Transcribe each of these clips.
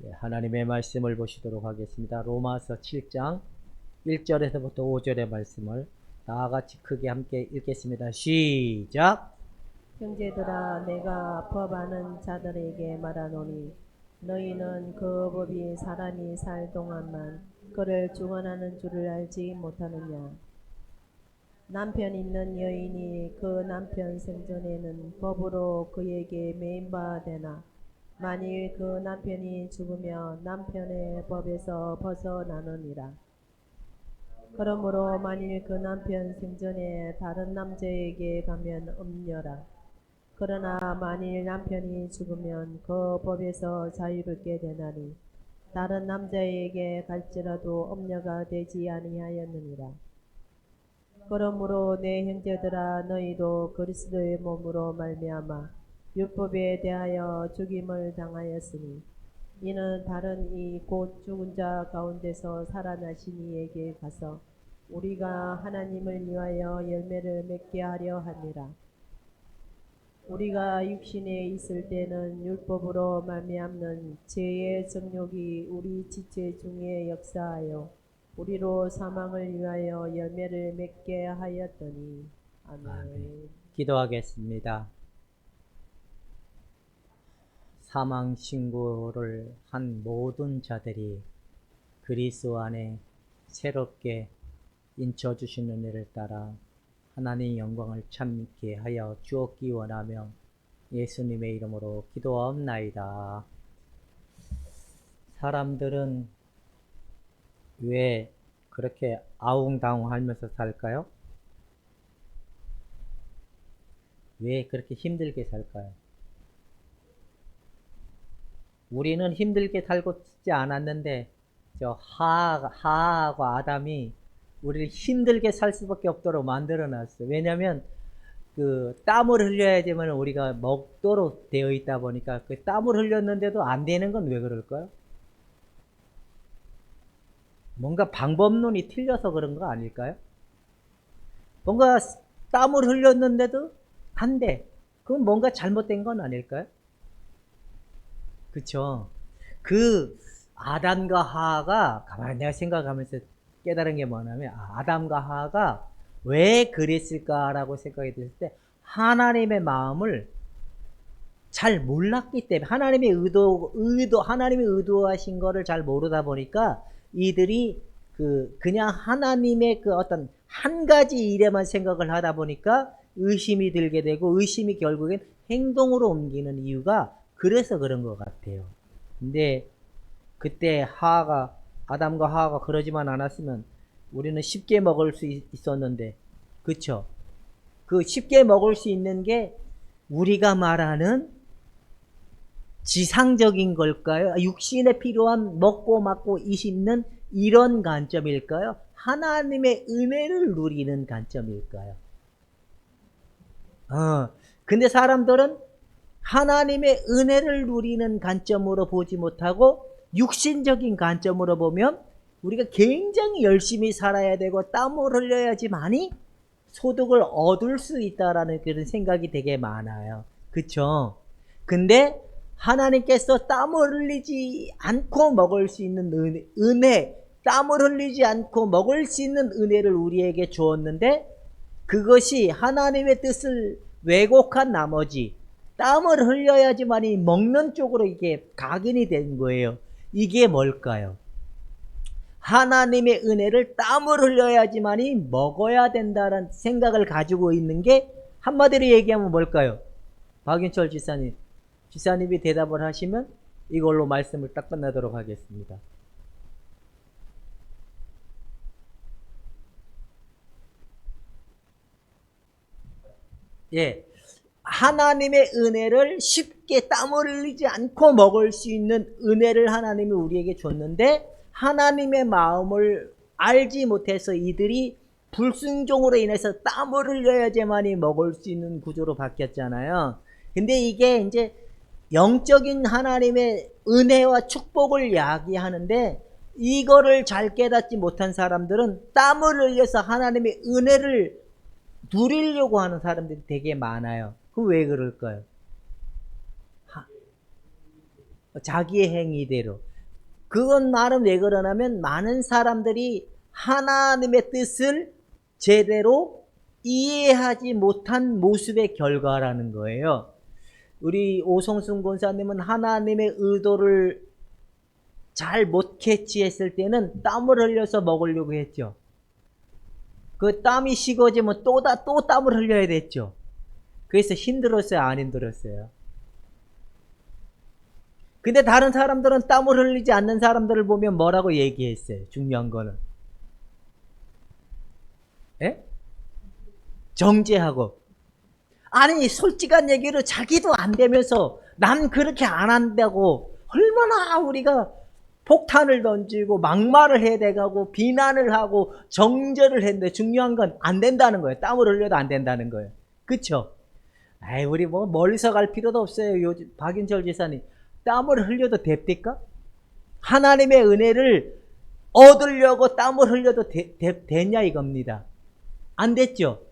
하나님의 말씀을 보시도록 하겠습니다. 로마서 7장 1절에서부터 5절의 말씀을 다 같이 크게 함께 읽겠습니다. 시작! 형제들아, 내가 법 아는 자들에게 말하노니 너희는 그 법이 사람이 살 동안만 그를 주관하는 줄을 알지 못하느냐. 남편 있는 여인이 그 남편 생전에는 법으로 그에게 매인바 되나 만일 그 남편이 죽으면 남편의 법에서 벗어나느니라. 그러므로 만일 그 남편 생전에 다른 남자에게 가면 음녀라. 그러나 만일 남편이 죽으면 그 법에서 자유롭게 되나니 다른 남자에게 갈지라도 음녀가 되지 아니하였느니라. 그러므로 내 형제들아, 너희도 그리스도의 몸으로 말미암아 율법에 대하여 죽임을 당하였으니 이는 다른 이 곧 죽은 자 가운데서 살아나신 이에게 가서 우리가 하나님을 위하여 열매를 맺게 하려 함이라. 우리가 육신에 있을 때는 율법으로 말미암는 죄의 정욕이 우리 지체 중에 역사하여 우리로 사망을 위하여 열매를 맺게 하였더니. 아멘. 기도하겠습니다. 사망 신고를 한 모든 자들이 그리스도 안에 새롭게 인쳐주신 은혜를 따라 하나님의 영광을 참게 하여 주옵기 원하며 예수님의 이름으로 기도하옵나이다. 사람들은 왜 그렇게 아웅다웅하면서 살까요? 왜 그렇게 힘들게 살까요? 우리는 힘들게 살고 싶지 않았는데 하하와 아담이 우리를 힘들게 살 수밖에 없도록 만들어 놨어요. 왜냐하면 그 땀을 흘려야지만 우리가 먹도록 되어 있다 보니까 그 땀을 흘렸는데도 안 되는 건 왜 그럴까요? 뭔가 방법론이 틀려서 그런 거 아닐까요? 뭔가 땀을 흘렸는데도 안 돼. 그건 뭔가 잘못된 건 아닐까요? 그쵸? 그 아담과 하하가 가만히 내가 생각하면서 깨달은 게 뭐냐면 아담과 하하가 왜 그랬을까라고 생각이 들었을 때 하나님의 마음을 잘 몰랐기 때문에 하나님의 하나님의 의도하신 거를 잘 모르다 보니까 이들이 그냥 하나님의 그 어떤 한 가지 일에만 생각을 하다 보니까 의심이 들게 되고 의심이 결국엔 행동으로 옮기는 이유가 그래서 그런 것 같아요. 근데 그때 아담과 하하가 그러지만 않았으면 우리는 쉽게 먹을 수 있었는데, 그쵸? 그 쉽게 먹을 수 있는 게 우리가 말하는 지상적인 걸까요? 육신에 필요한 먹고 맞고 있는 이런 관점일까요? 하나님의 은혜를 누리는 관점일까요? 근데 사람들은 하나님의 은혜를 누리는 관점으로 보지 못하고 육신적인 관점으로 보면 우리가 굉장히 열심히 살아야 되고 땀을 흘려야지만이 소득을 얻을 수 있다라는 그런 생각이 되게 많아요. 그쵸? 근데 하나님께서 땀을 흘리지 않고 먹을 수 있는 은혜, 땀을 흘리지 않고 먹을 수 있는 은혜를 우리에게 주었는데 그것이 하나님의 뜻을 왜곡한 나머지 땀을 흘려야지만이 먹는 쪽으로 이게 각인이 된 거예요. 이게 뭘까요? 하나님의 은혜를 땀을 흘려야지만이 먹어야 된다는 생각을 가지고 있는 게 한마디로 얘기하면 뭘까요? 박윤철 지사님이 대답을 하시면 이걸로 말씀을 딱 끝나도록 하겠습니다. 예. 하나님의 은혜를 쉽게 땀을 흘리지 않고 먹을 수 있는 은혜를 하나님이 우리에게 줬는데 하나님의 마음을 알지 못해서 이들이 불순종으로 인해서 땀을 흘려야지만이 먹을 수 있는 구조로 바뀌었잖아요. 근데 이게 이제 영적인 하나님의 은혜와 축복을 이야기하는데 이거를 잘 깨닫지 못한 사람들은 땀을 흘려서 하나님의 은혜를 누리려고 하는 사람들이 되게 많아요. 그럼 왜 그럴까요? 자기의 행위대로. 그건 나름 왜 그러냐면 많은 사람들이 하나님의 뜻을 제대로 이해하지 못한 모습의 결과라는 거예요. 우리 오성순 권사님은 하나님의 의도를 잘 못 캐치했을 때는 땀을 흘려서 먹으려고 했죠. 그 땀이 식어지면 또 땀을 흘려야 됐죠. 그래서 힘들었어요? 안 힘들었어요? 근데 다른 사람들은 땀을 흘리지 않는 사람들을 보면 뭐라고 얘기했어요? 중요한 거는. 예? 정죄하고. 아니, 솔직한 얘기로 자기도 안 되면서 난 그렇게 안 한다고 얼마나 우리가 폭탄을 던지고 막말을 해대가고 비난을 하고 정죄를 했는데 중요한 건 안 된다는 거예요. 땀을 흘려도 안 된다는 거예요. 그쵸? 아이, 우리 뭐 멀리서 갈 필요도 없어요. 요즘 박윤철 지사님. 땀을 흘려도 됩니까? 하나님의 은혜를 얻으려고 땀을 흘려도 되냐 이겁니다. 안 됐죠?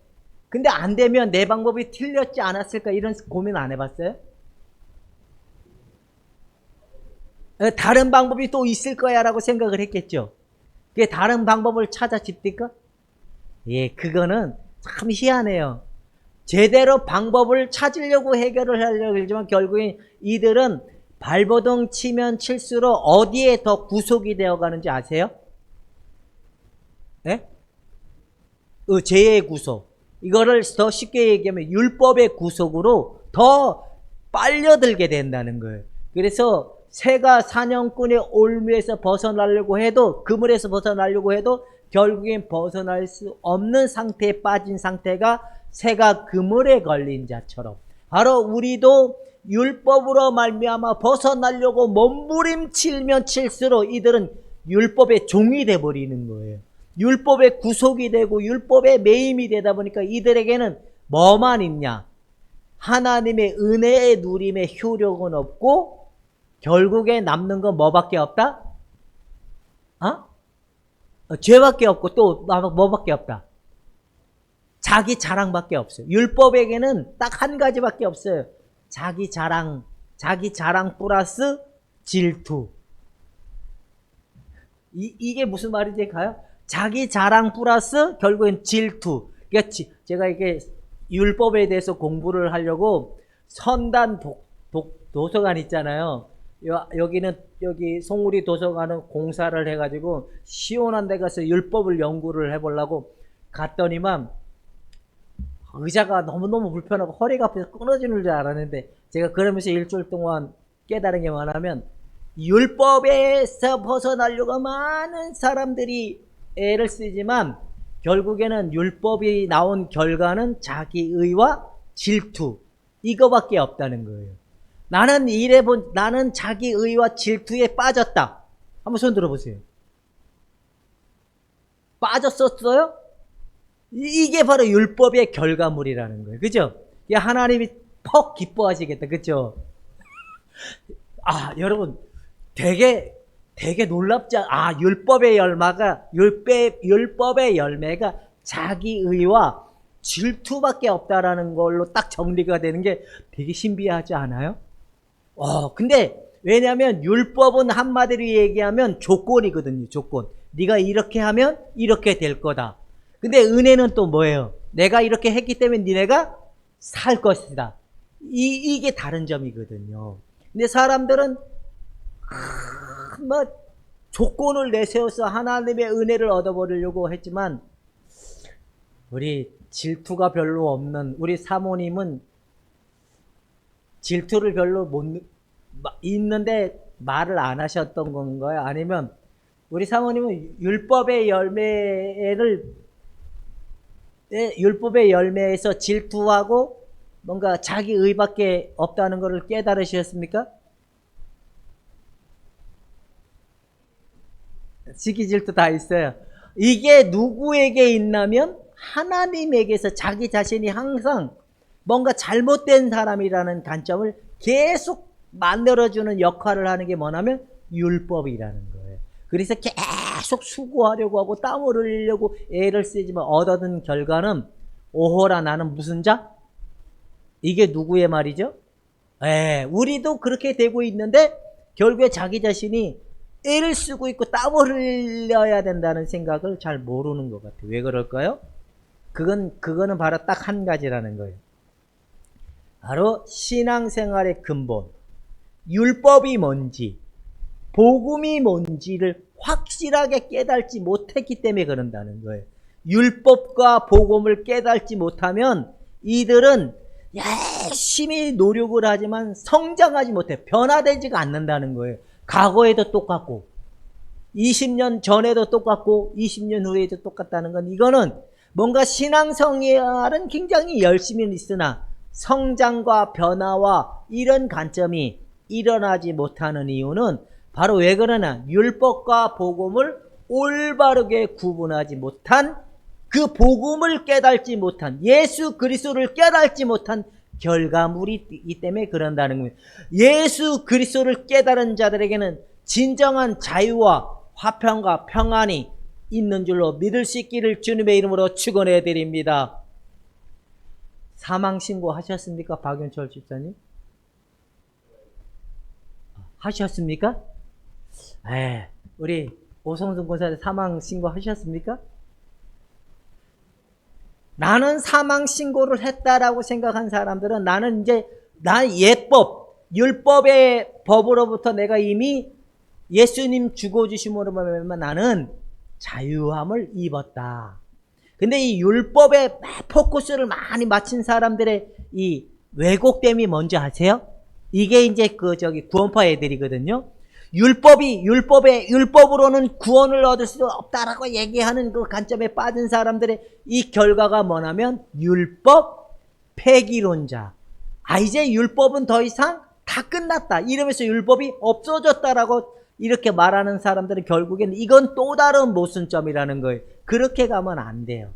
근데 안 되면 내 방법이 틀렸지 않았을까 이런 고민 안 해봤어요? 다른 방법이 또 있을 거야 라고 생각을 했겠죠. 그게 다른 방법을 찾아집니까? 예, 그거는 참 희한해요. 제대로 방법을 찾으려고 해결을 하려고 하지만 결국엔 이들은 발버둥 치면 칠수록 어디에 더 구속이 되어 가는지 아세요? 예? 죄의 구속. 이거를 더 쉽게 얘기하면 율법의 구속으로 더 빨려들게 된다는 거예요. 그래서 새가 사냥꾼의 올무에서 벗어나려고 해도, 그물에서 벗어나려고 해도 결국엔 벗어날 수 없는 상태에 빠진 상태가 새가 그물에 걸린 자처럼, 바로 우리도 율법으로 말미암아 벗어나려고 몸부림치면 칠수록 이들은 율법의 종이 돼버리는 거예요. 율법의 구속이 되고 율법의 매임이 되다 보니까 이들에게는 뭐만 있냐? 하나님의 은혜의 누림의 효력은 없고 결국에 남는 건 뭐밖에 없다? 죄밖에 없고 또 뭐밖에 없다? 자기 자랑밖에 없어요. 율법에게는 딱 한 가지밖에 없어요. 자기 자랑 플러스 질투. 이게 무슨 말인지 가요? 자기 자랑 플러스 결국엔 질투. 그러니까 제가 이게 율법에 대해서 공부를 하려고 선단 도서관 있잖아요. 여기는 여기 송우리 도서관은 공사를 해가지고 시원한 데 가서 율법을 연구를 해보려고 갔더니만 의자가 너무너무 불편하고 허리가 아파서 끊어지는 줄 알았는데, 제가 그러면서 일주일 동안 깨달은 게 뭐냐면 율법에서 벗어나려고 많은 사람들이 애를 쓰지만 결국에는 율법이 나온 결과는 자기의와 질투, 이거밖에 없다는 거예요. 나는 자기의와 질투에 빠졌다. 한번 손 들어보세요. 빠졌었어요? 이게 바로 율법의 결과물이라는 거예요. 그죠? 하나님이 퍽 기뻐하시겠다. 그죠? 여러분, 되게 놀랍지 율법의 열매가 자기의와 질투밖에 없다라는 걸로 딱 정리가 되는 게 되게 신비하지 않아요? 근데 왜냐하면 율법은 한마디로 얘기하면 조건이거든요. 조건. 네가 이렇게 하면 이렇게 될 거다. 근데 은혜는 또 뭐예요? 내가 이렇게 했기 때문에 니네가 살 것이다. 이게 다른 점이거든요. 근데 사람들은 조건을 내세워서 하나님의 은혜를 얻어버리려고 했지만, 우리 질투가 별로 없는 우리 사모님은 질투를 별로 있는데 말을 안 하셨던 건가요? 아니면 우리 사모님은 율법의 열매에서 질투하고 뭔가 자기 의밖에 없다는 것을 깨달으셨습니까? 시기 질투 다 있어요. 이게 누구에게 있냐면 하나님에게서 자기 자신이 항상 뭔가 잘못된 사람이라는 관점을 계속 만들어주는 역할을 하는 게 뭐냐면 율법이라는 거예요. 그래서 계속 수고하려고 하고 땀을 흘리려고 애를 쓰지만 얻어든 결과는 오호라 나는 무슨 자? 이게 누구의 말이죠? 우리도 그렇게 되고 있는데 결국에 자기 자신이 애를 쓰고 있고 땀을 흘려야 된다는 생각을 잘 모르는 것 같아요. 왜 그럴까요? 그거는 바로 딱 한 가지라는 거예요. 바로 신앙생활의 근본, 율법이 뭔지, 복음이 뭔지를 확실하게 깨닫지 못했기 때문에 그런다는 거예요. 율법과 복음을 깨닫지 못하면 이들은 열심히 노력을 하지만 성장하지 못해, 변화되지가 않는다는 거예요. 과거에도 똑같고 20년 전에도 똑같고 20년 후에도 똑같다는 건, 이거는 뭔가 신앙생활은 굉장히 열심히 있으나 성장과 변화와 이런 관점이 일어나지 못하는 이유는 바로 왜 그러나, 율법과 복음을 올바르게 구분하지 못한, 그 복음을 깨닫지 못한, 예수 그리스도를 깨닫지 못한 결과물이기 때문에 그런다는 겁니다. 예수 그리스도를 깨달은 자들에게는 진정한 자유와 화평과 평안이 있는 줄로 믿을 수 있기를 주님의 이름으로 축원해 드립니다. 사망신고 하셨습니까? 박윤철 집사님? 하셨습니까? 우리 오성준 권사님 사망신고 하셨습니까? 나는 사망신고를 했다라고 생각한 사람들은, 나는 이제 율법의 법으로부터 내가 이미 예수님 죽어주심으로 말미암아 나는 자유함을 입었다. 근데 이 율법에 포커스를 많이 맞춘 사람들의 이 왜곡됨이 뭔지 아세요? 이게 이제 구원파 애들이거든요. 율법으로는 구원을 얻을 수 없다라고 얘기하는 그 관점에 빠진 사람들의 이 결과가 뭐냐면 율법 폐기론자. 이제 율법은 더 이상 다 끝났다 이러면서 율법이 없어졌다라고 이렇게 말하는 사람들은 결국엔 이건 또 다른 모순점이라는 거예요. 그렇게 가면 안 돼요.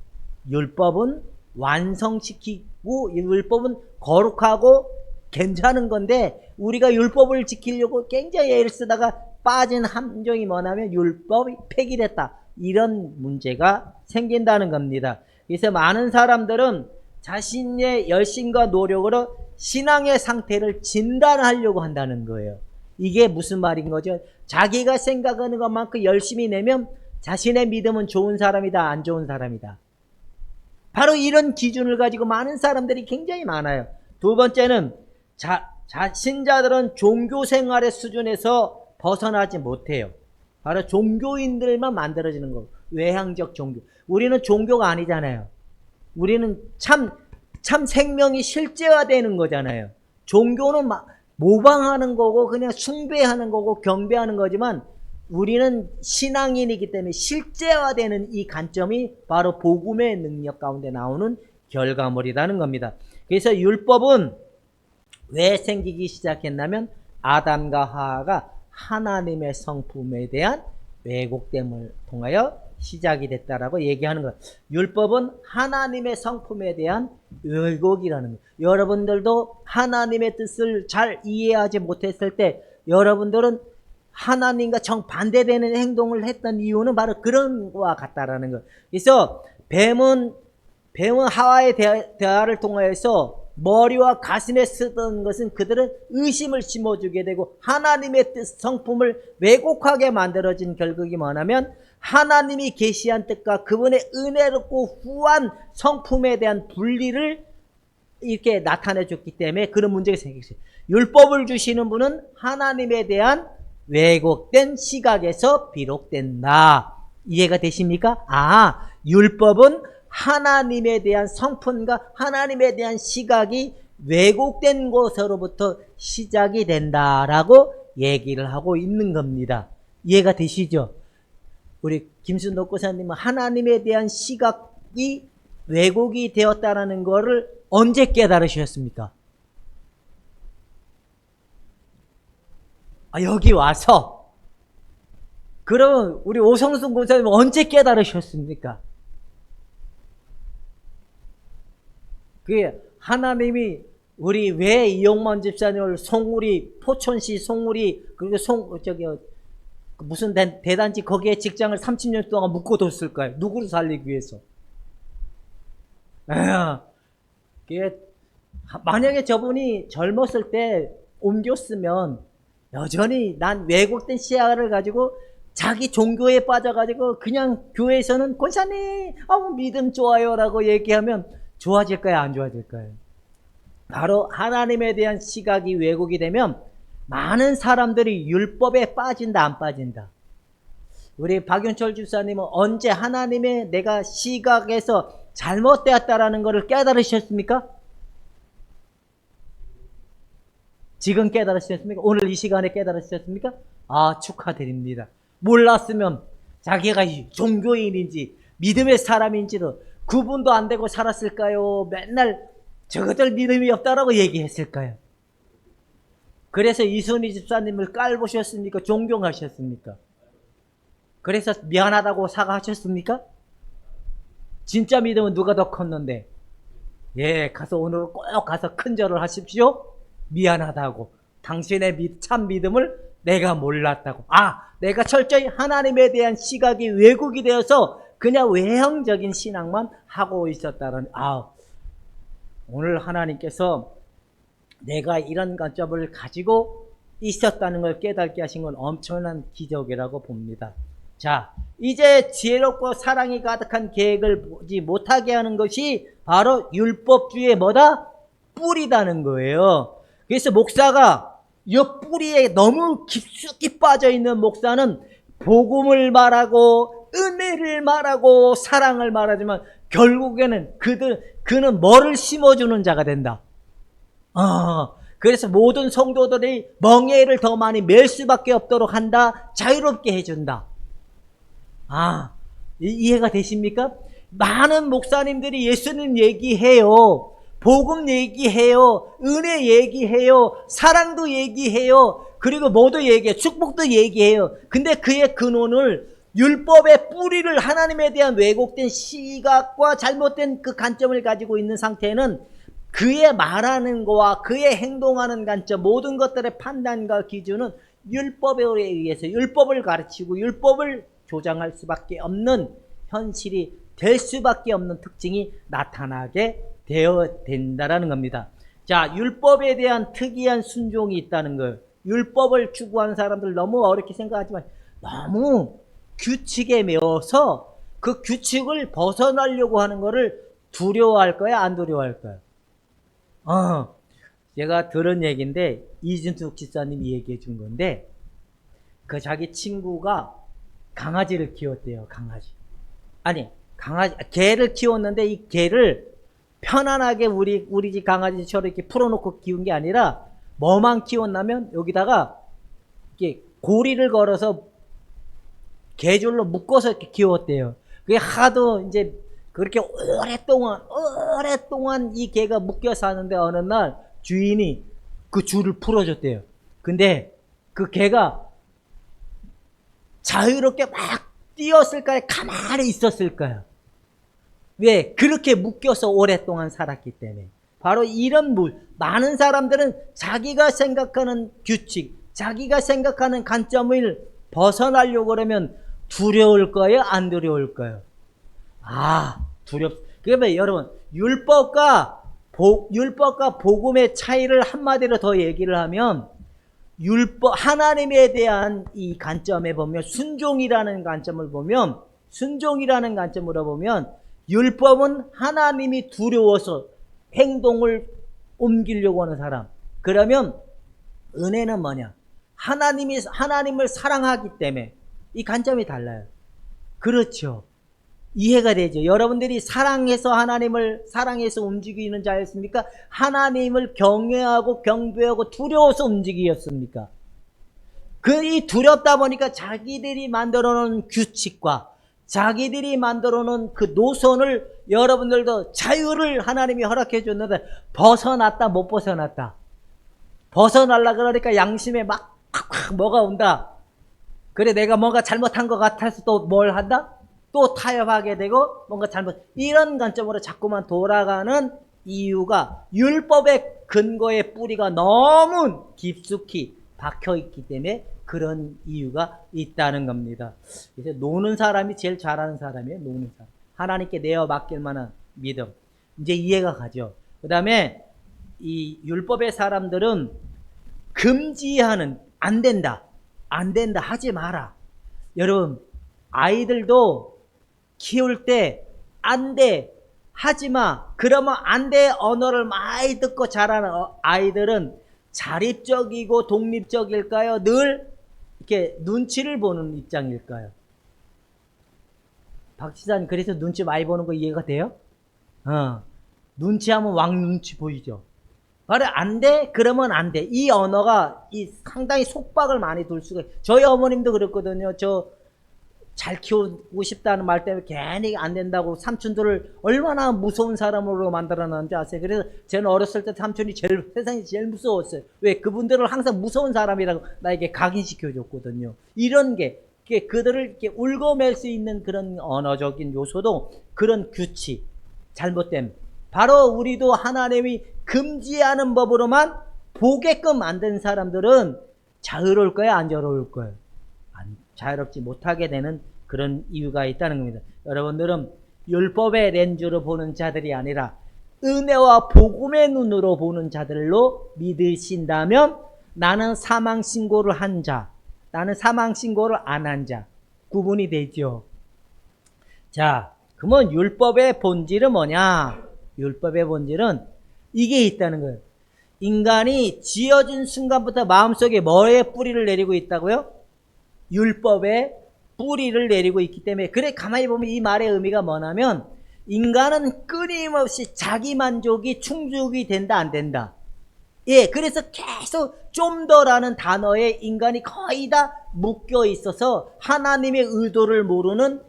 율법은 완성시키고 율법은 거룩하고 괜찮은 건데, 우리가 율법을 지키려고 굉장히 애를 쓰다가 빠진 함정이 뭐냐면 율법이 폐기됐다, 이런 문제가 생긴다는 겁니다. 그래서 많은 사람들은 자신의 열심과 노력으로 신앙의 상태를 진단하려고 한다는 거예요. 이게 무슨 말인 거죠? 자기가 생각하는 것만큼 열심히 내면 자신의 믿음은 좋은 사람이다, 안 좋은 사람이다. 바로 이런 기준을 가지고 많은 사람들이 굉장히 많아요. 두 번째는 신자들은 종교 생활의 수준에서 벗어나지 못해요. 바로 종교인들만 만들어지는 거. 외향적 종교. 우리는 종교가 아니잖아요. 우리는 참 생명이 실제화되는 거잖아요. 종교는 모방하는 거고 그냥 숭배하는 거고 경배하는 거지만, 우리는 신앙인이기 때문에 실제화되는 이 관점이 바로 복음의 능력 가운데 나오는 결과물이라는 겁니다. 그래서 율법은 왜 생기기 시작했냐면 아담과 하와가 하나님의 성품에 대한 왜곡됨을 통하여 시작이 됐다라고 얘기하는 것. 율법은 하나님의 성품에 대한 왜곡이라는 것. 여러분들도 하나님의 뜻을 잘 이해하지 못했을 때 여러분들은 하나님과 정반대되는 행동을 했던 이유는 바로 그런 거와 같다라는 것. 그래서 뱀은 하와의 대화를 통해서 머리와 가슴에 쓰던 것은 그들은 의심을 심어주게 되고 하나님의 뜻 성품을 왜곡하게 만들어진 결국이 뭐냐면, 하나님이 계시한 뜻과 그분의 은혜롭고 후한 성품에 대한 분리를 이렇게 나타내 줬기 때문에 그런 문제가 생겼어요. 율법을 주시는 분은 하나님에 대한 왜곡된 시각에서 비롯된다. 이해가 되십니까? 율법은 하나님에 대한 성품과 하나님에 대한 시각이 왜곡된 것으로부터 시작이 된다라고 얘기를 하고 있는 겁니다. 이해가 되시죠? 우리 김순덕 고사님은 하나님에 대한 시각이 왜곡이 되었다라는 것을 언제 깨달으셨습니까? 여기 와서. 그러면 우리 오성순 고사님은 언제 깨달으셨습니까? 그게 하나님이 우리 왜 이용만 집사님을 포천시 송우리 그리고 무슨 대단지 거기에 직장을 30년 동안 묶어뒀을까요? 누구를 살리기 위해서? 그게 만약에 저분이 젊었을 때 옮겼으면 여전히 난 왜곡된 시야를 가지고 자기 종교에 빠져가지고 그냥 교회에서는 권사님 믿음 좋아요 라고 얘기하면 좋아질까요? 안 좋아질까요? 바로 하나님에 대한 시각이 왜곡이 되면 많은 사람들이 율법에 빠진다 안 빠진다. 우리 박윤철 주사님은 언제 하나님의 내가 시각에서 잘못되었다라는 것을 깨달으셨습니까? 지금 깨달으셨습니까? 오늘 이 시간에 깨달으셨습니까? 아, 축하드립니다. 몰랐으면 자기가 종교인인지 믿음의 사람인지도 구분도 안 되고 살았을까요? 맨날 저것들 믿음이 없다라고 얘기했을까요? 그래서 이순희 집사님을 깔보셨습니까? 존경하셨습니까? 그래서 미안하다고 사과하셨습니까? 진짜 믿음은 누가 더 컸는데? 예, 가서 오늘 꼭 가서 큰절을 하십시오. 미안하다고. 당신의 참 믿음을 내가 몰랐다고. 내가 철저히 하나님에 대한 시각이 왜곡이 되어서 그냥 외형적인 신앙만 하고 있었다는. 오늘 하나님께서 내가 이런 관점을 가지고 있었다는 걸 깨닫게 하신 건 엄청난 기적이라고 봅니다. 자, 이제 지혜롭고 사랑이 가득한 계획을 보지 못하게 하는 것이 바로 율법주의의 뭐다? 뿌리다는 거예요. 그래서 목사가 이 뿌리에 너무 깊숙이 빠져있는 목사는 복음을 말하고 은혜를 말하고 사랑을 말하지만 결국에는 그는 뭐를 심어주는 자가 된다. 그래서 모든 성도들이 멍에를 더 많이 맬 수밖에 없도록 한다. 자유롭게 해준다. 이해가 되십니까? 많은 목사님들이 예수님 얘기해요. 복음 얘기해요. 은혜 얘기해요. 사랑도 얘기해요. 그리고 뭐도 얘기해요. 축복도 얘기해요. 근데 그의 근원을 율법의 뿌리를 하나님에 대한 왜곡된 시각과 잘못된 그 관점을 가지고 있는 상태는 그의 말하는 거와 그의 행동하는 관점 모든 것들의 판단과 기준은 율법에 의해서 율법을 가르치고 율법을 조장할 수밖에 없는 현실이 될 수밖에 없는 특징이 나타나게 되어 된다라는 겁니다. 자, 율법에 대한 특이한 순종이 있다는 거예요. 율법을 추구하는 사람들 너무 어렵게 생각하지만 너무 규칙에 매여서 그 규칙을 벗어나려고 하는 거를 두려워할 거야, 안 두려워할 거야? 제가 들은 얘기인데 이준숙 집사님이 얘기해 준 건데 그 자기 친구가 강아지를 키웠대요. 개를 키웠는데 이 개를 편안하게 우리 집 강아지처럼 이렇게 풀어놓고 키운 게 아니라 뭐만 키웠냐면 여기다가 이렇게 고리를 걸어서 개줄로 묶어서 이렇게 키웠대요. 그게 하도 이제 그렇게 오랫동안 이 개가 묶여 사는데 어느 날 주인이 그 줄을 풀어줬대요. 근데 그 개가 자유롭게 막 뛰었을까요? 가만히 있었을까요? 왜? 그렇게 묶여서 오랫동안 살았기 때문에. 바로 이런 많은 사람들은 자기가 생각하는 규칙, 자기가 생각하는 관점을 벗어나려고 그러면 두려울 거예요? 안 두려울 거예요? 그러면 여러분, 율법과 복음의 차이를 한마디로 더 얘기를 하면 하나님에 대한 이 관점에 보면 순종이라는 관점으로 보면 율법은 하나님이 두려워서 행동을 옮기려고 하는 사람. 그러면 은혜는 뭐냐? 하나님을 사랑하기 때문에 이 관점이 달라요. 그렇죠. 이해가 되죠. 여러분들이 하나님을 사랑해서 움직이는 자였습니까? 하나님을 경외하고 경배하고 두려워서 움직이었습니까? 이 두렵다 보니까 자기들이 만들어 놓은 규칙과 자기들이 만들어 놓은 그 노선을 여러분들도 자유를 하나님이 허락해 줬는데 벗어났다 못 벗어났다. 벗어나려고 그러니까 양심에 막 뭐가 온다. 그래 내가 뭔가 잘못한 것 같아서 또 뭘 한다? 또 타협하게 되고 뭔가 이런 관점으로 자꾸만 돌아가는 이유가 율법의 근거의 뿌리가 너무 깊숙이 박혀있기 때문에 그런 이유가 있다는 겁니다. 이제 노는 사람이 제일 잘하는 사람이에요. 노는 사람. 하나님께 내어 맡길 만한 믿음. 이제 이해가 가죠. 그 다음에 이 율법의 사람들은 금지하는 안 된다. 안 된다. 하지 마라. 여러분, 아이들도 키울 때 안 돼. 하지 마. 그러면 안 돼. 언어를 많이 듣고 자라는 아이들은 자립적이고 독립적일까요? 늘 이렇게 눈치를 보는 입장일까요? 박지사님, 그래서 눈치 많이 보는 거 이해가 돼요? 눈치하면 왕 눈치 보이죠? 말을 안 돼? 그러면 안 돼. 이 언어가 상당히 속박을 많이 둘 수가 있어요. 저희 어머님도 그랬거든요. 저 잘 키우고 싶다는 말 때문에 괜히 안 된다고 삼촌들을 얼마나 무서운 사람으로 만들어놨는지 아세요? 그래서 저는 어렸을 때 삼촌이 세상에 제일 무서웠어요. 왜? 그분들을 항상 무서운 사람이라고 나에게 각인시켜줬거든요. 이런 게 그들을 이렇게 울고맬 수 있는 그런 언어적인 요소도 그런 규칙, 잘못됨. 바로 우리도 하나님이 금지하는 법으로만 보게끔 만든 사람들은 자유로울 거예요? 안 자유로울 거예요? 자유롭지 못하게 되는 그런 이유가 있다는 겁니다. 여러분들은 율법의 렌즈로 보는 자들이 아니라 은혜와 복음의 눈으로 보는 자들로 믿으신다면 나는 사망신고를 한 자, 나는 사망신고를 안 한 자 구분이 되죠. 자, 그러면 율법의 본질은 뭐냐? 율법의 본질은 이게 있다는 거예요. 인간이 지어진 순간부터 마음속에 뭐의 뿌리를 내리고 있다고요? 율법의 뿌리를 내리고 있기 때문에, 그래 가만히 보면 이 말의 의미가 뭐냐면 인간은 끊임없이 자기 만족이 충족이 된다 안 된다. 예, 그래서 계속 좀 더라는 단어에 인간이 거의 다 묶여 있어서 하나님의 의도를 모르는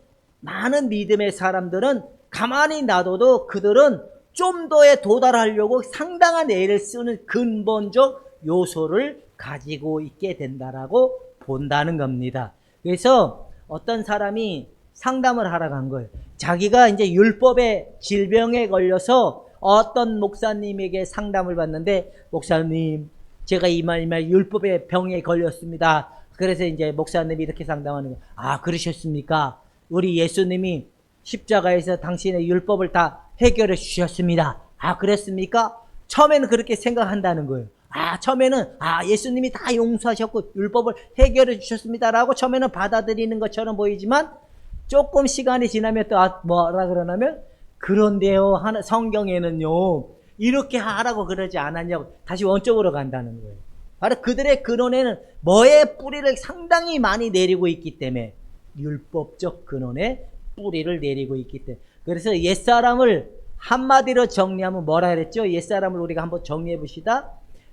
많은 믿음의 사람들은 가만히 놔둬도 그들은 좀 더에 도달하려고 상당한 애를 쓰는 근본적 요소를 가지고 있게 된다라고 본다는 겁니다. 그래서 어떤 사람이 상담을 하러 간 거예요. 자기가 이제 율법의 질병에 걸려서 어떤 목사님에게 상담을 받는데, 목사님, 제가 이말 율법의 병에 걸렸습니다. 그래서 이제 목사님이 이렇게 상담하는 거예요. 아, 그러셨습니까? 우리 예수님이 십자가에서 당신의 율법을 다 해결해 주셨습니다. 아, 그랬습니까? 처음에는 그렇게 생각한다는 거예요. 처음에는 예수님이 다 용서하셨고 율법을 해결해 주셨습니다라고 처음에는 받아들이는 것처럼 보이지만, 조금 시간이 지나면 또 뭐라 그러냐면, 그런데요, 성경에는요 이렇게 하라고 그러지 않았냐고 다시 원적으로 간다는 거예요. 바로 그들의 근원에는 뭐의 뿌리를 상당히 많이 내리고 있기 때문에, 율법적 근원에 뿌리를 내리고 있기 때문에. 그래서 옛사람을 한마디로 정리하면 뭐라 그랬죠? 옛사람을 우리가 한번 정리해 봅시다.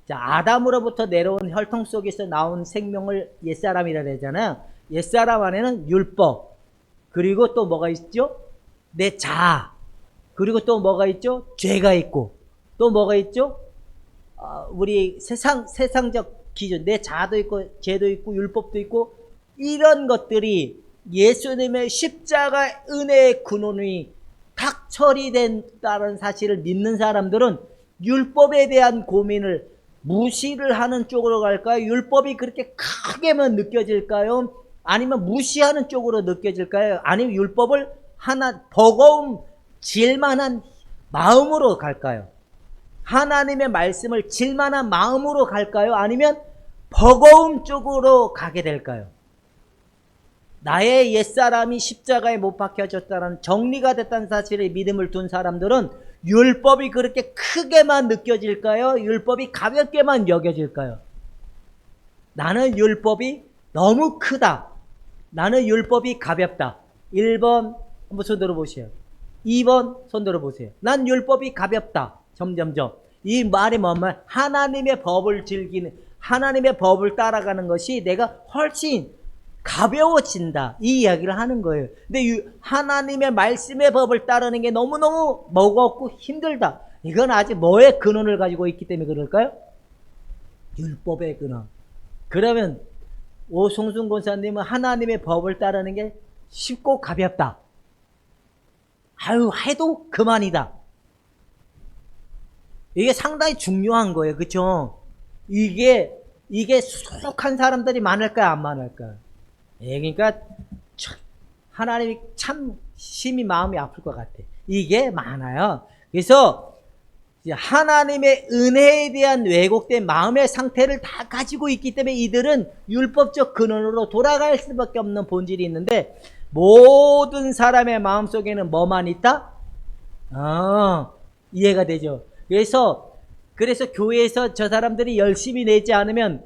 자, 아담으로부터 내려온 혈통 속에서 나온 생명을 옛사람이라 그러잖아요. 옛사람 안에는 율법, 그리고 또 뭐가 있죠? 내 자아, 그리고 또 뭐가 있죠? 죄가 있고, 또 뭐가 있죠? 우리 세상적 기준, 내 자아도 있고, 죄도 있고, 율법도 있고, 이런 것들이 예수님의 십자가 은혜의 근원이 탁 처리된다는 사실을 믿는 사람들은 율법에 대한 고민을 무시를 하는 쪽으로 갈까요? 율법이 그렇게 크게만 느껴질까요? 아니면 무시하는 쪽으로 느껴질까요? 아니면 율법을 하나 버거움 질만한 마음으로 갈까요? 하나님의 말씀을 질만한 마음으로 갈까요? 아니면 버거움 쪽으로 가게 될까요? 나의 옛사람이 십자가에 못 박혀졌다는, 정리가 됐다는 사실에 믿음을 둔 사람들은 율법이 그렇게 크게만 느껴질까요? 율법이 가볍게만 여겨질까요? 나는 율법이 너무 크다. 나는 율법이 가볍다. 1번 한번 손 들어보세요. 2번 손 들어보세요. 난 율법이 가볍다. 점점점. 이 말이 뭐냐면 하나님의 법을 즐기는, 하나님의 법을 따라가는 것이 내가 훨씬 가벼워진다, 이 이야기를 하는 거예요. 근데 하나님의 말씀의 법을 따르는 게 너무너무 무겁고 힘들다. 이건 아직 뭐의 근원을 가지고 있기 때문에 그럴까요? 율법의 근원. 그러면 오송순 권사님은 하나님의 법을 따르는 게 쉽고 가볍다. 해도 그만이다. 이게 상당히 중요한 거예요. 그렇죠? 이게 수록한 사람들이 많을까요, 안 많을까요? 그러니까 하나님이 참 심히 마음이 아플 것 같아. 이게 많아요. 그래서 이제 하나님의 은혜에 대한 왜곡된 마음의 상태를 다 가지고 있기 때문에 이들은 율법적 근원으로 돌아갈 수밖에 없는 본질이 있는데, 모든 사람의 마음속에는 뭐만 있다? 이해가 되죠. 그래서 교회에서 저 사람들이 열심히 내지 않으면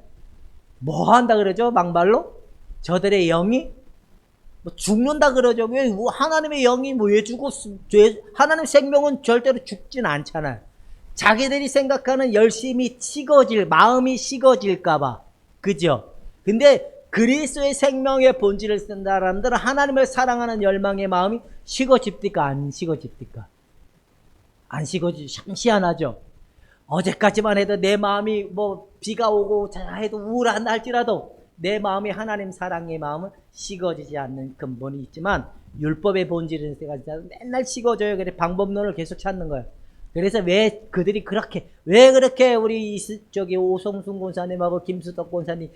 뭐 한다 그러죠? 막말로? 저들의 영이 뭐 죽는다 그러죠. 왜 하나님의 영이 뭐 왜 죽었어? 하나님 생명은 절대로 죽진 않잖아요. 자기들이 생각하는 열심히 마음이 식어질까봐. 그죠? 근데 그리스도의 생명의 본질을 쓴 사람들은 하나님을 사랑하는 열망의 마음이 식어집니까? 안 식어집니까? 안 식어지, 참 희한하죠? 어제까지만 해도 내 마음이 뭐 비가 오고 해도 우울한 할지라도 내 마음이 하나님 사랑의 마음은 식어지지 않는 근본이 있지만, 율법의 본질은 맨날 식어져요. 그래 방법론을 계속 찾는 거예요. 그래서 왜 그렇게 우리 오성순 권사님하고 김수덕 권사님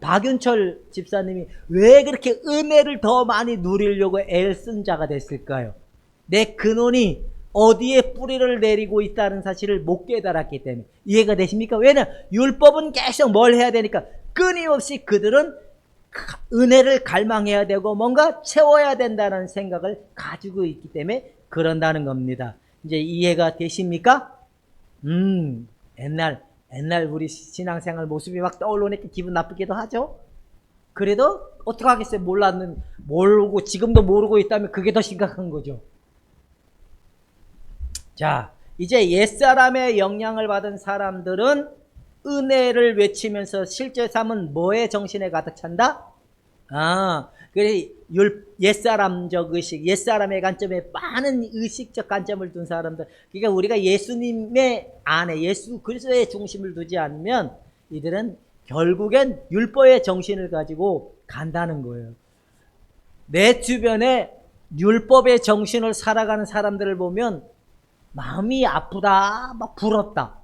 박윤철 집사님이 왜 그렇게 은혜를 더 많이 누리려고 애쓴 자가 됐을까요? 내 근원이 어디에 뿌리를 내리고 있다는 사실을 못 깨달았기 때문에. 이해가 되십니까? 왜냐면 율법은 계속 뭘 해야 되니까, 끊임없이 그들은 은혜를 갈망해야 되고 뭔가 채워야 된다는 생각을 가지고 있기 때문에 그런다는 겁니다. 이제 이해가 되십니까? 옛날 우리 신앙생활 모습이 막 떠올르니까 기분 나쁘기도 하죠? 그래도 어떡하겠어요? 모르고 지금도 모르고 있다면 그게 더 심각한 거죠. 자, 이제 옛사람의 영향을 받은 사람들은 은혜를 외치면서 실제 삶은 뭐의 정신에 가득 찬다? 그래, 옛사람적 의식, 옛사람의 관점에 많은 의식적 관점을 둔 사람들. 그러니까 우리가 예수님의 안에, 예수 그리스도의 중심을 두지 않으면 이들은 결국엔 율법의 정신을 가지고 간다는 거예요. 내 주변에 율법의 정신을 살아가는 사람들을 보면 마음이 아프다, 막 부럽다.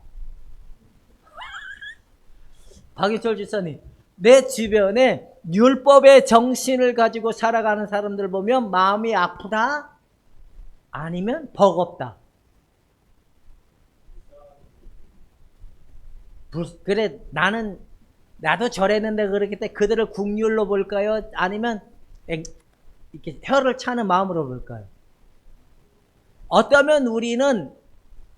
박유철 지사님, 내 주변에 율법의 정신을 가지고 살아가는 사람들 보면 마음이 아프다, 아니면 버겁다. 그래, 나도 저랬는데 그렇기 때문에 그들을 국률로 볼까요? 아니면 이렇게 혀를 차는 마음으로 볼까요? 어쩌면 우리는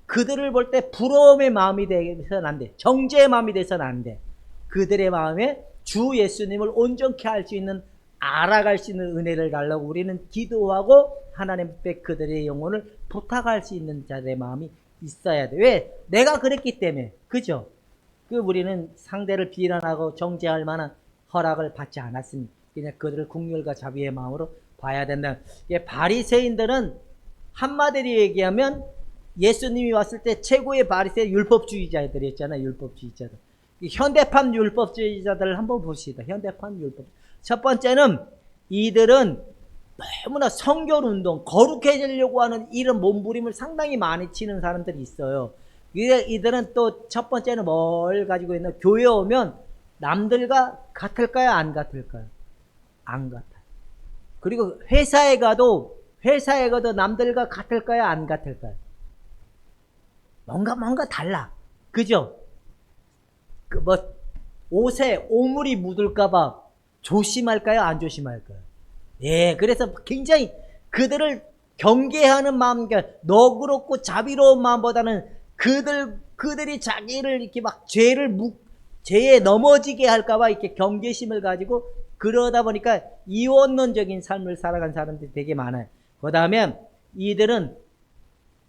그들을 볼 때 부러움의 마음이 되서는 안 돼. 정죄의 마음이 되서는 안 돼. 그들의 마음에 주 예수님을 온전케 할 수 있는, 알아갈 수 있는 은혜를 달라고 우리는 기도하고 하나님 앞에 그들의 영혼을 부탁할 수 있는 자들의 마음이 있어야 돼. 왜? 내가 그랬기 때문에. 그죠? 우리는 상대를 비난하고 정죄할 만한 허락을 받지 않았으니 그냥 그들을 국률과 자비의 마음으로 봐야 된다. 바리새인들은 한마디로 얘기하면 예수님이 왔을 때 최고의 바리새 율법주의자들이었잖아요. 율법주의자들. 현대판 율법주의자들을 한번 보시다. 현대판 율법. 첫 번째는 이들은 너무나 성결운동, 거룩해지려고 하는 이런 몸부림을 상당히 많이 치는 사람들이 있어요. 이들은 또 첫 번째는 뭘 가지고 있나? 교회 오면 남들과 같을까요? 안 같을까요? 안 같아요. 그리고 회사에 가도 남들과 같을까요? 안 같을까요? 뭔가 달라. 그죠? 옷에 오물이 묻을까봐 조심할까요? 안 조심할까요? 예, 그래서 굉장히 그들을 경계하는 마음, 너그럽고 자비로운 마음보다는 그들이 자기를 이렇게 막 죄에 넘어지게 할까봐 이렇게 경계심을 가지고, 그러다 보니까 이원론적인 삶을 살아간 사람들이 되게 많아요. 그 다음에 이들은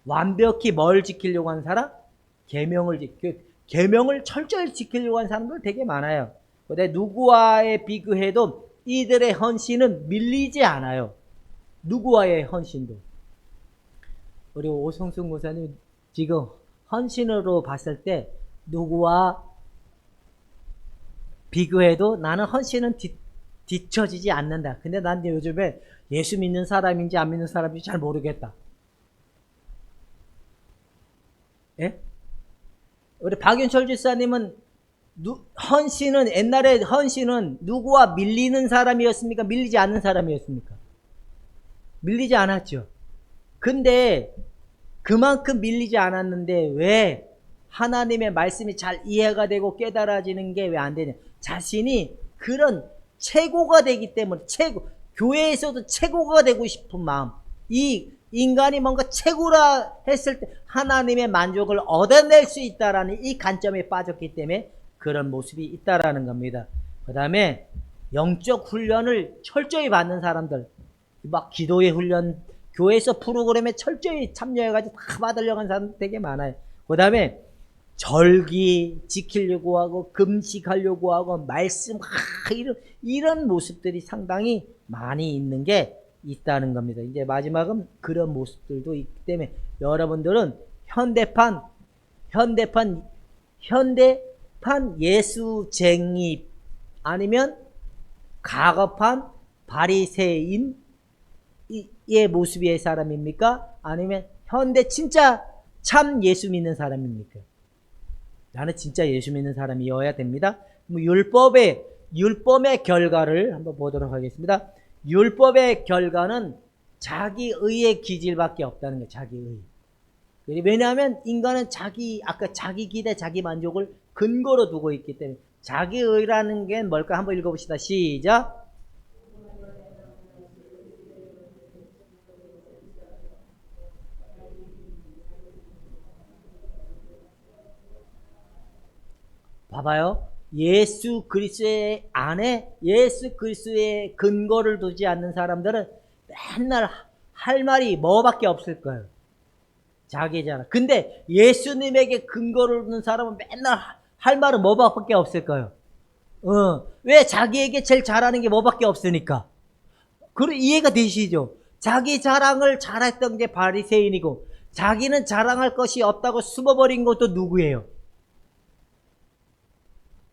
완벽히 뭘 지키려고 하는 사람? 계명을 철저히 지키려고 하는 사람들 되게 많아요. 근데 누구와의 비교해도 이들의 헌신은 밀리지 않아요. 누구와의 헌신도. 우리 오성순 목사님 지금 헌신으로 봤을 때 누구와 비교해도 나는 헌신은 뒤처지지 않는다. 근데 난 요즘에 예수 믿는 사람인지 안 믿는 사람인지 잘 모르겠다. 예? 우리 박윤철 집사님은 옛날에 헌신은 누구와 밀리는 사람이었습니까? 밀리지 않는 사람이었습니까? 밀리지 않았죠. 근데 그만큼 밀리지 않았는데 왜 하나님의 말씀이 잘 이해가 되고 깨달아지는 게 왜 안 되냐? 자신이 그런 최고가 되기 때문에 교회에서도 최고가 되고 싶은 마음, 이 인간이 뭔가 최고라 했을 때 하나님의 만족을 얻어낼 수 있다라는 이 관점에 빠졌기 때문에 그런 모습이 있다라는 겁니다. 그 다음에 영적 훈련을 철저히 받는 사람들, 막 기도의 훈련, 교회에서 프로그램에 철저히 참여해가지고 다 받으려고 하는 사람들 되게 많아요. 그 다음에 절기 지키려고 하고 금식하려고 하고 말씀 이런 모습들이 상당히 많이 있는 게 있다는 겁니다. 이제 마지막은 그런 모습들도 있기 때문에 여러분들은 현대판 예수쟁이 아니면 과거판 바리새인의 모습의 사람입니까? 아니면 현대 진짜 참 예수 믿는 사람입니까? 나는 진짜 예수 믿는 사람이어야 됩니다. 율법의 결과를 한번 보도록 하겠습니다. 율법의 결과는 자기의의 기질밖에 없다는 거예요. 자기의. 왜냐하면 인간은 자기 기대, 자기 만족을 근거로 두고 있기 때문에 자기의라는 게 뭘까? 한번 읽어봅시다. 시작. 봐봐요. 예수 그리스도의 안에 예수 그리스도의 근거를 두지 않는 사람들은 맨날 할 말이 뭐밖에 없을 거예요. 자기잖아. 근데 예수님에게 근거를 두는 사람은 맨날 할 말은 뭐밖에 없을 거예요. 왜? 자기에게 제일 잘하는 게 뭐밖에 없으니까. 그럼 이해가 되시죠? 자기 자랑을 잘했던 게 바리새인이고 자기는 자랑할 것이 없다고 숨어버린 것도 누구예요?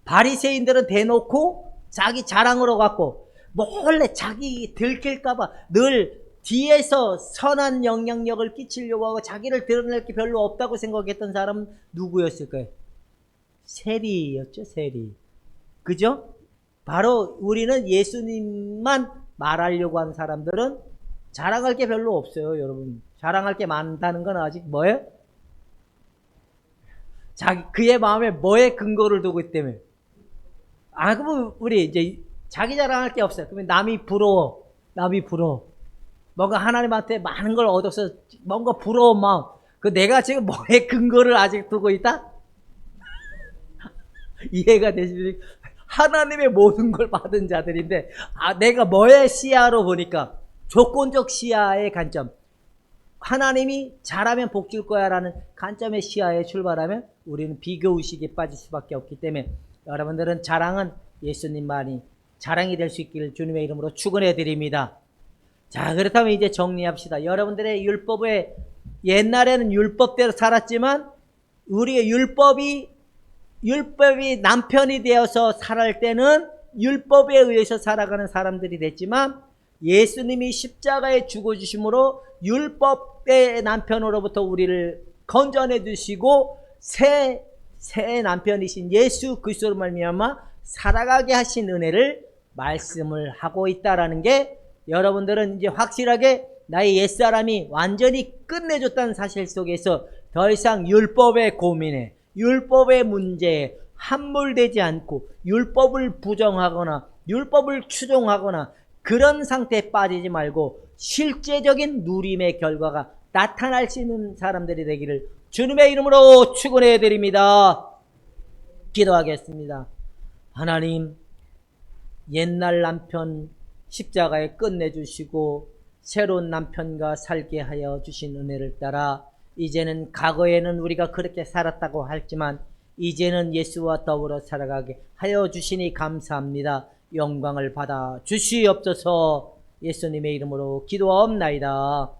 바리새인들은 대놓고 자기 자랑으로 갖고 몰래 자기 들킬까봐 늘 뒤에서 선한 영향력을 끼치려고 하고 자기를 드러낼 게 별로 없다고 생각했던 사람은 누구였을까요? 세리였죠. 세리. 그죠? 바로 우리는 예수님만 말하려고 하는 사람들은 자랑할 게 별로 없어요. 여러분, 자랑할 게 많다는 건 아직 뭐예요? 그의 마음에 뭐에 근거를 두고 있기 때문에. 그러면 우리 이제 자기 자랑할 게 없어요. 그러면 남이 부러워. 뭔가 하나님한테 많은 걸 얻어서 뭔가 부러운 마음. 내가 지금 뭐에 근거를 아직 두고 있다? 이해가 되십니까? 하나님의 모든 걸 받은 자들인데, 내가 뭐의 시야로 보니까, 조건적 시야의 관점. 하나님이 잘하면 복 줄 거야 라는 관점의 시야에 출발하면 우리는 비교의식에 빠질 수밖에 없기 때문에 여러분들은 자랑은 예수님만이 자랑이 될 수 있기를 주님의 이름으로 축원해 드립니다. 자, 그렇다면 이제 정리합시다. 여러분들의 율법에 옛날에는 율법대로 살았지만 우리의 율법이 남편이 되어서 살아갈 때는 율법에 의해서 살아가는 사람들이 됐지만 예수님이 십자가에 죽어주심으로 율법의 남편으로부터 우리를 건져내 주시고 새 남편이신 예수 그리스도로 말미암아 살아가게 하신 은혜를 말씀을 하고 있다라는 게 여러분들은 이제 확실하게 나의 옛사람이 완전히 끝내줬다는 사실 속에서 더 이상 율법의 고민에 율법의 문제에 함몰되지 않고 율법을 부정하거나 율법을 추종하거나 그런 상태에 빠지지 말고 실제적인 누림의 결과가 나타날 수 있는 사람들이 되기를 주님의 이름으로 축원해 드립니다. 기도하겠습니다. 하나님, 옛날 남편 십자가에 끝내주시고 새로운 남편과 살게 하여 주신 은혜를 따라 이제는 과거에는 우리가 그렇게 살았다고 했지만 이제는 예수와 더불어 살아가게 하여 주시니 감사합니다. 영광을 받아 주시옵소서. 예수님의 이름으로 기도하옵나이다.